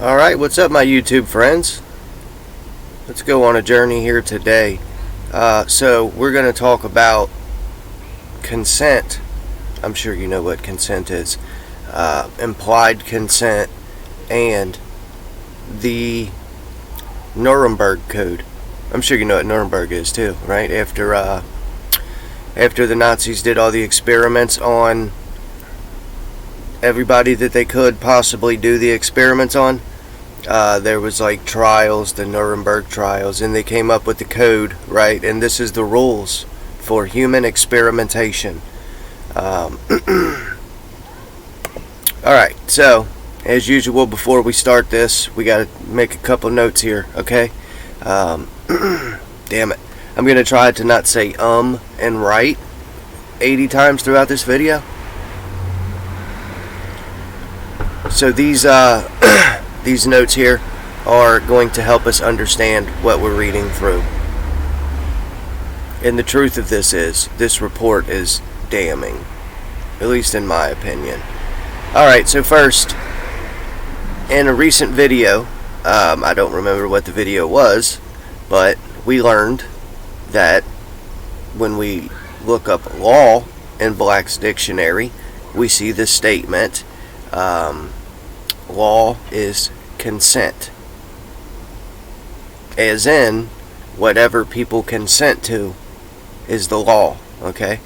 Alright, what's up my YouTube friends? Let's go on a journey here today. So we're going to talk about consent. I'm sure you know what consent is. Implied consent and the Nuremberg Code. I'm sure you know what Nuremberg is too, right? After the Nazis did all the experiments on everybody that they could possibly do the experiments on, there was like trials, the Nuremberg trials, and they came up with the code, right? And this is the rules for human experimentation. Alright, so as usual, before we start this, we got to make a couple notes here, okay? Damn it, I'm going to try to not say and right 80 times throughout this video. So these these notes here are going to help us understand what we're reading through. And the truth of this is, this report is damning, at least in my opinion. Alright, so first, in a recent video, I don't remember what the video was, but we learned that when we look up law in Black's dictionary, we see this statement, law is consent, as in whatever people consent to is the law. Okay,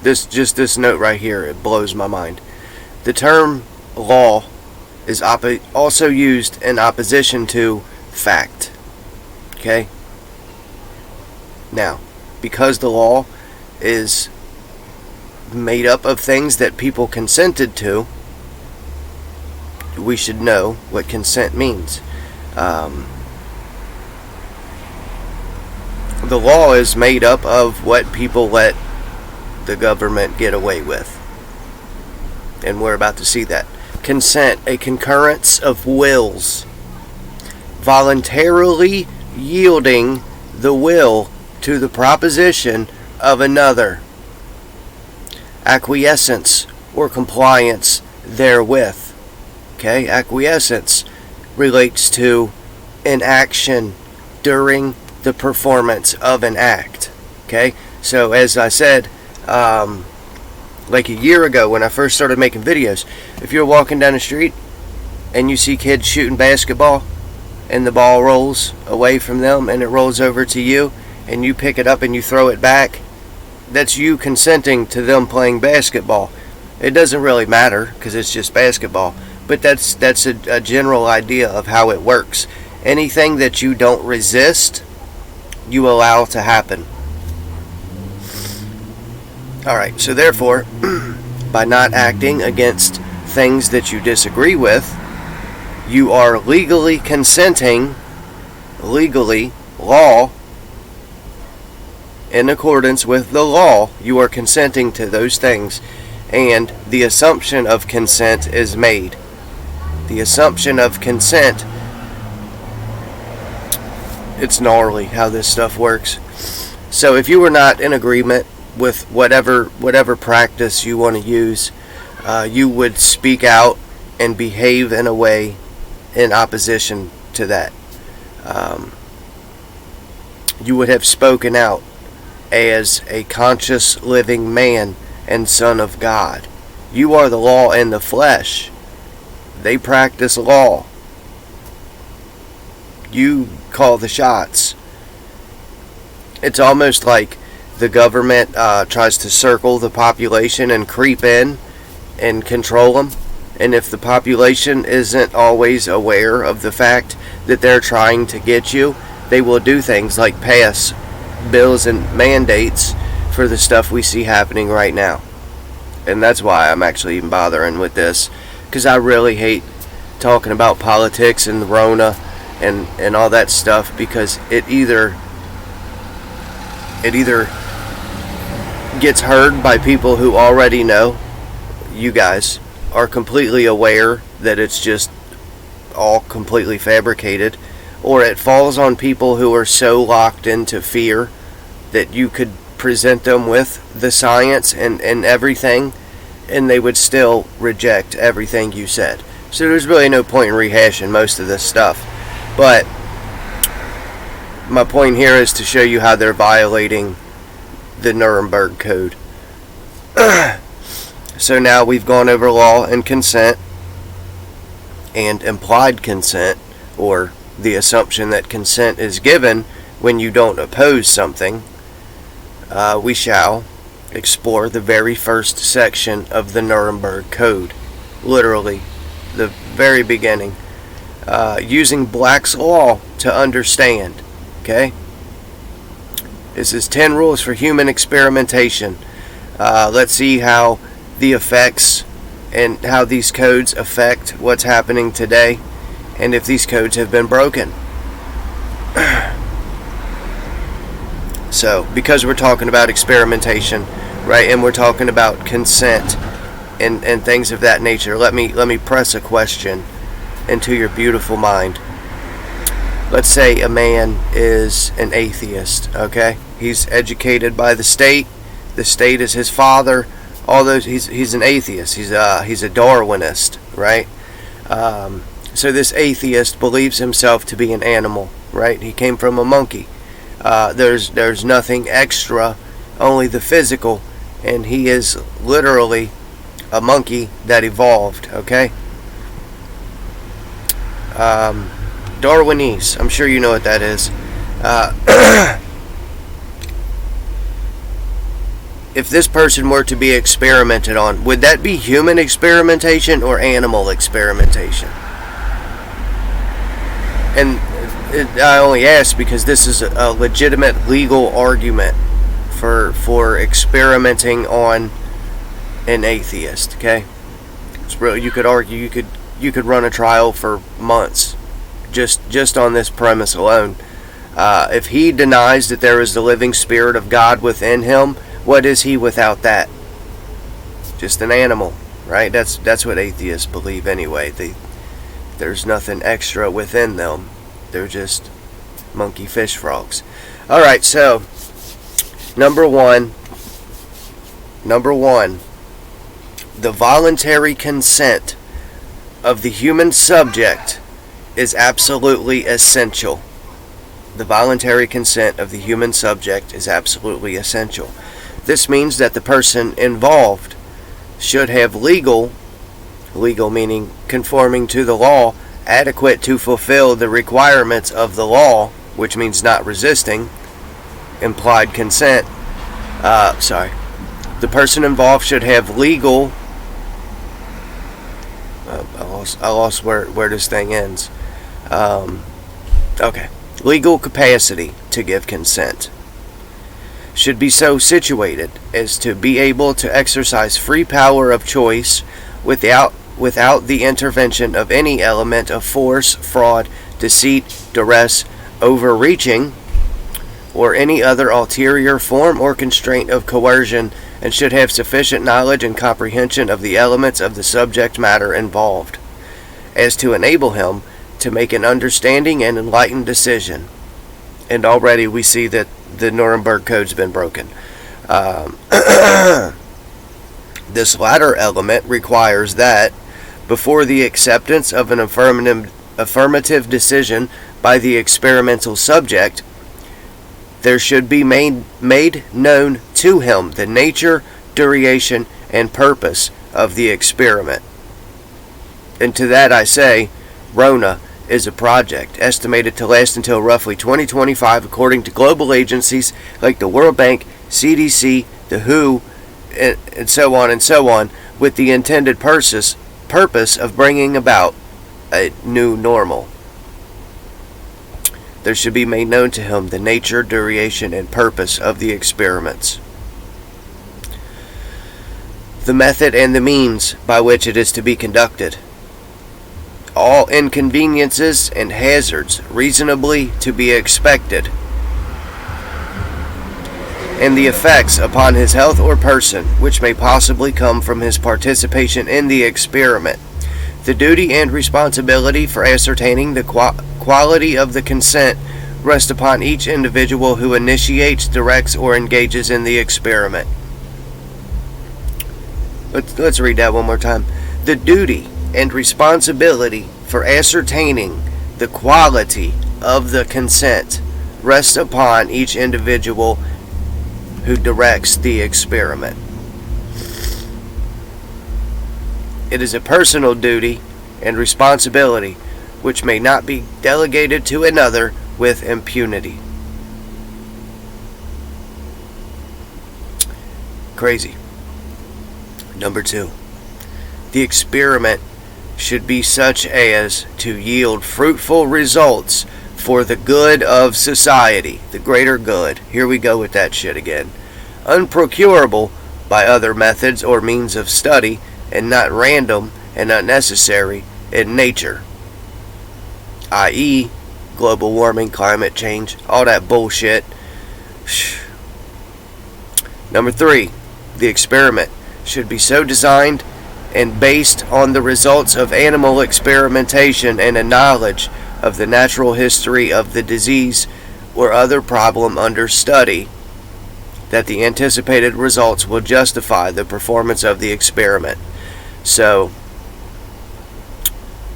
this note right here, it blows my mind. The term law is also used in opposition to fact. Okay, now because the law is made up of things that people consented to, we should know what consent means. The law is made up of what people let the government get away with, and we're about to see that. Consent, a concurrence of wills, voluntarily yielding the will to the proposition of another. Acquiescence or compliance therewith. Okay, acquiescence relates to an action during the performance of an act. Okay, so as I said, like a year ago when I first started making videos, if you're walking down the street and you see kids shooting basketball and the ball rolls away from them and it rolls over to you and you pick it up and you throw it back, that's you consenting to them playing basketball. It doesn't really matter because it's just basketball, but that's a general idea of how it works. Anything that you don't resist, you allow to happen. Alright, so therefore, by not acting against things that you disagree with, you are legally consenting, law, in accordance with the law, you are consenting to those things, and the assumption of consent is made. The assumption of consent, it's gnarly how this stuff works. So if you were not in agreement with whatever practice you want to use, you would speak out and behave in a way in opposition to that. You would have spoken out as a conscious living man and son of God. You are the law in the flesh. They practice law. You call the shots. It's almost like the government tries to circle the population and creep in and control them. And if the population isn't always aware of the fact that they're trying to get you, they will do things like pass bills and mandates for the stuff we see happening right now. And that's why I'm actually even bothering with this, because I really hate talking about politics and the Rona and all that stuff, because it either gets heard by people who already know, you guys are completely aware that it's just all completely fabricated, or it falls on people who are so locked into fear that you could present them with the science and everything, and they would still reject everything you said. So there's really no point in rehashing most of this stuff. But my point here is to show you how they're violating the Nuremberg Code. So now we've gone over law and consent and implied consent, or the assumption that consent is given when you don't oppose something. We shall explore the very first section of the Nuremberg Code, literally the very beginning, using Black's Law to understand. Okay? This is 10 rules for human experimentation. Let's see how the effects and how these codes affect what's happening today, and if these codes have been broken. So, because we're talking about experimentation, right, and we're talking about consent and things of that nature, let me press a question into your beautiful mind. Let's say a man is an atheist, okay? He's educated by the state is his father, all those, he's an atheist, he's a Darwinist, right? So this atheist believes himself to be an animal, right? He came from a monkey. There's nothing extra, only the physical, and he is literally a monkey that evolved, okay? Darwinese, I'm sure you know what that is. If this person were to be experimented on, would that be human experimentation or animal experimentation? And I only ask because this is a legitimate legal argument for experimenting on an atheist. Okay, it's real. You could argue, you could run a trial for months just on this premise alone. If he denies that there is the living spirit of God within him, what is he without that? Just an animal, right? That's what atheists believe anyway. There's nothing extra within them. They're just monkey fish frogs. Alright, so number one, the voluntary consent of the human subject is absolutely essential. The voluntary consent of the human subject is absolutely essential. This means that the person involved should have legal meaning conforming to the law, adequate to fulfill the requirements of the law, which means not resisting, implied consent. The person involved should have legal. I lost where this thing ends. Legal capacity to give consent. Should be so situated as to be able to exercise free power of choice without the intervention of any element of force, fraud, deceit, duress, overreaching, or any other ulterior form or constraint of coercion, and should have sufficient knowledge and comprehension of the elements of the subject matter involved, as to enable him to make an understanding and enlightened decision. And already we see that the Nuremberg Code's been broken. This latter element requires that, before the acceptance of an affirmative decision by the experimental subject, there should be made known to him the nature, duration, and purpose of the experiment. And to that I say, Rona is a project estimated to last until roughly 2025, according to global agencies like the World Bank, CDC, the WHO, and so on, with the intended purpose of bringing about a new normal. There should be made known to him the nature, duration, and purpose of the experiments, the method and the means by which it is to be conducted, all inconveniences and hazards reasonably to be expected, and the effects upon his health or person which may possibly come from his participation in the experiment. The duty and responsibility for ascertaining the quality of the consent rest upon each individual who initiates, directs, or engages in the experiment. Let's read that one more time. The duty and responsibility for ascertaining the quality of the consent rests upon each individual who directs the experiment. It is a personal duty and responsibility which may not be delegated to another with impunity. Crazy. Number 2. The experiment should be such as to yield fruitful results for the good of society, the greater good. Here we go with that shit again. Unprocurable by other methods or means of study, and not random and unnecessary in nature, i.e., global warming, climate change, all that bullshit. Number 3, the experiment should be so designed and based on the results of animal experimentation and a knowledge of the natural history of the disease or other problem under study that the anticipated results will justify the performance of the experiment. So,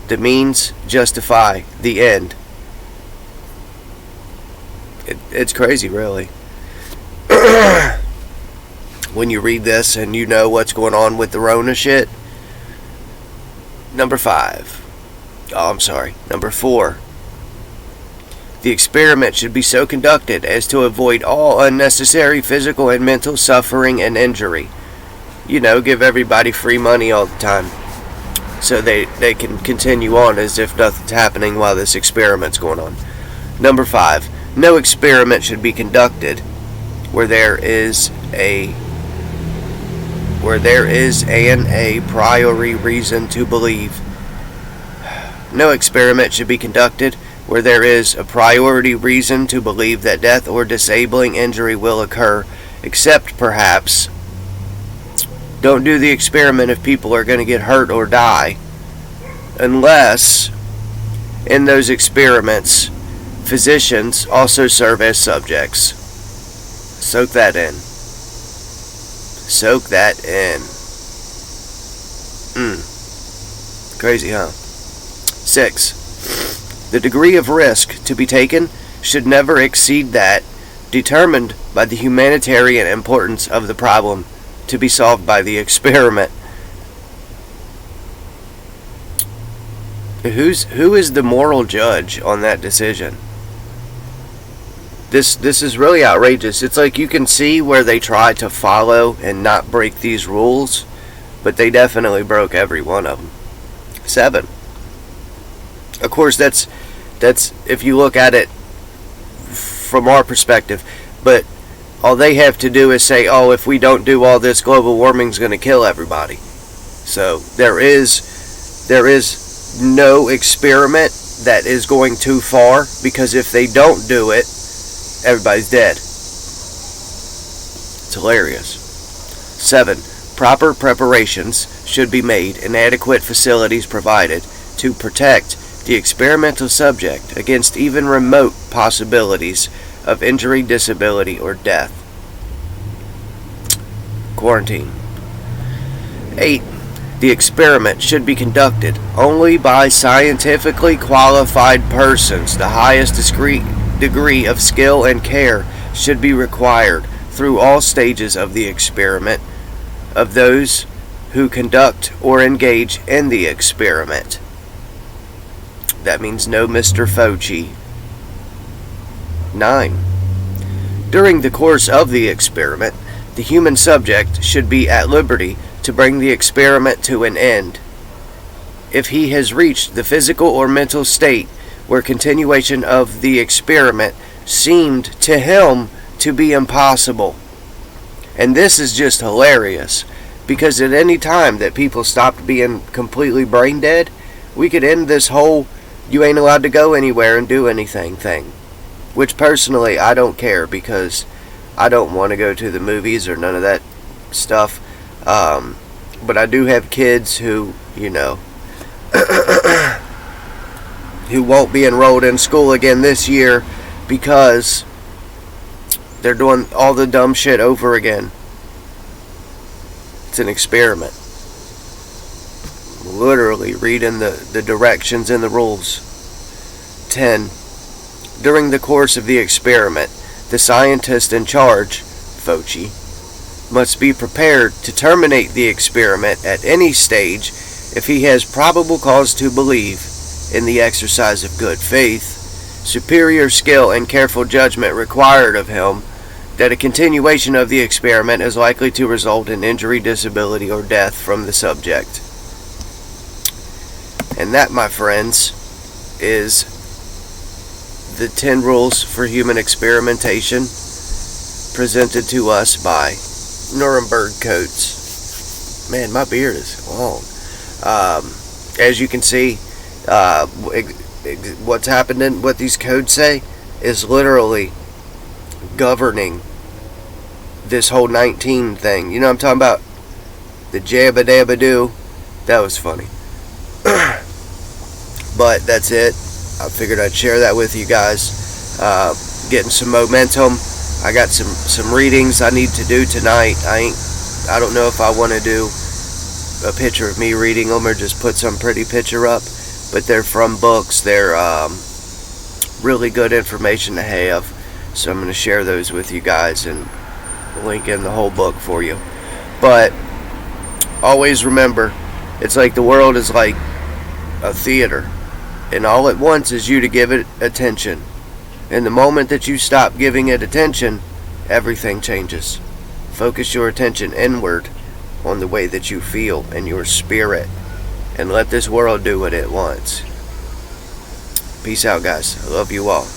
the means justify the end. It's crazy, really. When you read this and you know what's going on with the Rona shit. Number 4. The experiment should be so conducted as to avoid all unnecessary physical and mental suffering and injury. Give everybody free money all the time, so they can continue on as if nothing's happening while this experiment's going on. Number 5. No experiment should be conducted where there is a priori reason to believe. No experiment should be conducted where there is a priority reason to believe that death or disabling injury will occur, except perhaps don't do the experiment if people are going to get hurt or die, unless in those experiments physicians also serve as subjects. Soak that in. Crazy, huh? 6. The degree of risk to be taken should never exceed that determined by the humanitarian importance of the problem to be solved by the experiment. Who is the moral judge on that decision? This is really outrageous. It's like you can see where they try to follow and not break these rules, but they definitely broke every one of them. 7. Of course, that's if you look at it from our perspective, but all they have to do is say, oh, if we don't do all this, global warming's going to kill everybody. So there is no experiment that is going too far, because if they don't do it, everybody's dead. It's hilarious. 7. Proper preparations should be made and adequate facilities provided to protect the experimental subject against even remote possibilities of injury, disability, or death. Quarantine. 8. The experiment should be conducted only by scientifically qualified persons. The highest degree of skill and care should be required through all stages of the experiment of those who conduct or engage in the experiment. That means no Mr. Fauci. 9. During the course of the experiment, the human subject should be at liberty to bring the experiment to an end. If he has reached the physical or mental state where continuation of the experiment seemed to him to be impossible. And this is just hilarious, because at any time that people stopped being completely brain dead, we could end this whole you ain't allowed to go anywhere and do anything thing. Which personally I don't care, because I don't want to go to the movies or none of that stuff. But I do have kids who, who won't be enrolled in school again this year because they're doing all the dumb shit over again. It's an experiment. literally reading the directions and the rules. 10. During the course of the experiment, the scientist in charge, Fauci, must be prepared to terminate the experiment at any stage if he has probable cause to believe, in the exercise of good faith, superior skill and careful judgment required of him, that a continuation of the experiment is likely to result in injury, disability, or death from the subject. And that, my friends, is the 10 rules for human experimentation presented to us by Nuremberg Codes. Man, my beard is long. As you can see, what's happening, what these codes say, is literally governing this whole 19 thing. You know what I'm talking about? The jabba dabba doo. That was funny. But that's it. I figured I'd share that with you guys. Getting some momentum. I got some readings I need to do tonight. I don't know if I want to do a picture of me reading them or just put some pretty picture up, but they're from books. They're really good information to have, so I'm going to share those with you guys and link in the whole book for you. But always remember, it's like the world is like a theater, and all it wants is you to give it attention. And the moment that you stop giving it attention, everything changes. Focus your attention inward on the way that you feel and your spirit, and let this world do what it wants. Peace out, guys. I love you all.